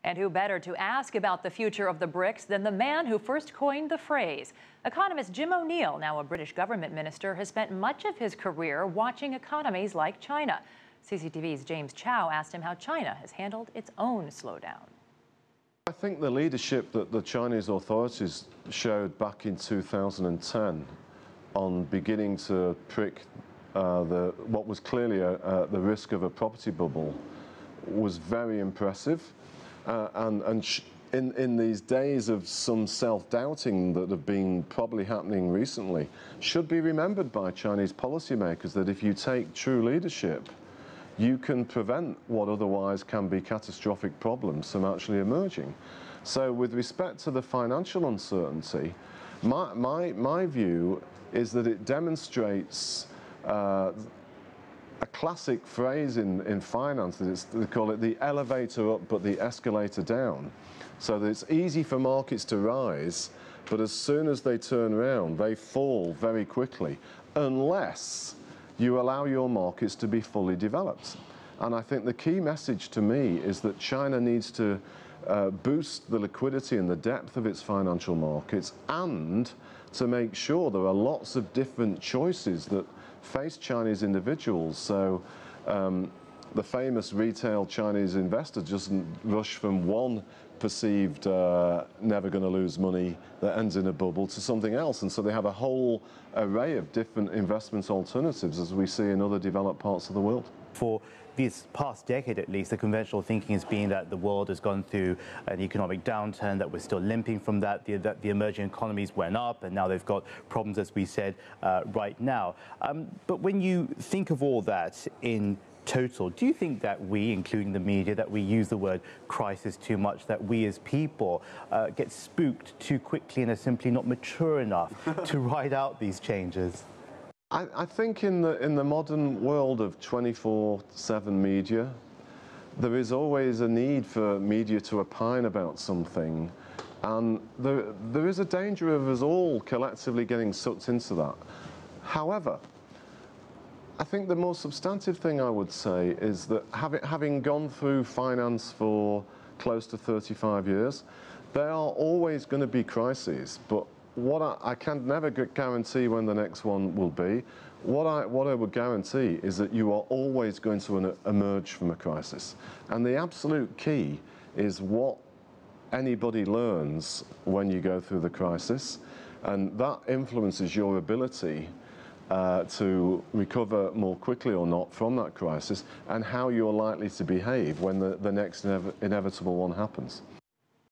And who better to ask about the future of the BRICS than the man who first coined the phrase? Economist Jim O'Neill, now a British government minister, has spent much of his career watching economies like China. CCTV's James Chow asked him how China has handled its own slowdown. I think the leadership that the Chinese authorities showed back in 2010 on beginning to prick what was clearly the risk of a property bubble was very impressive. In these days of some self-doubting that have been probably happening recently, should be remembered by Chinese policymakers that if you take true leadership, you can prevent what otherwise can be catastrophic problems from actually emerging. So with respect to the financial uncertainty, my view is that it demonstrates a classic phrase in finance, they call it the elevator up but the escalator down. So that it's easy for markets to rise, but as soon as they turn around, they fall very quickly, unless you allow your markets to be fully developed. And I think the key message to me is that China needs to boost the liquidity and the depth of its financial markets, and to make sure there are lots of different choices that face Chinese individuals. So the famous retail Chinese investor doesn't rush from one perceived never going to lose money that ends in a bubble to something else, and so they have a whole array of different investment alternatives, as we see in other developed parts of the world. For this past decade at least, the conventional thinking has been that the world has gone through an economic downturn, that we're still limping from that the emerging economies went up and now they've got problems, as we said, right now. But when you think of all that in total, do you think that we, including the media, that we use the word crisis too much, that we as people get spooked too quickly and are simply not mature enough to ride out these changes? I think in the modern world of 24/7 media, there is always a need for media to opine about something, and there is a danger of us all collectively getting sucked into that. However, I think the more substantive thing I would say is that having gone through finance for close to 35 years, there are always going to be crises, but what I can never guarantee when the next one will be. What I would guarantee is that you are always going to emerge from a crisis. And the absolute key is what anybody learns when you go through the crisis. And that influences your ability to recover more quickly or not from that crisis, and how you're likely to behave when the next inevitable one happens.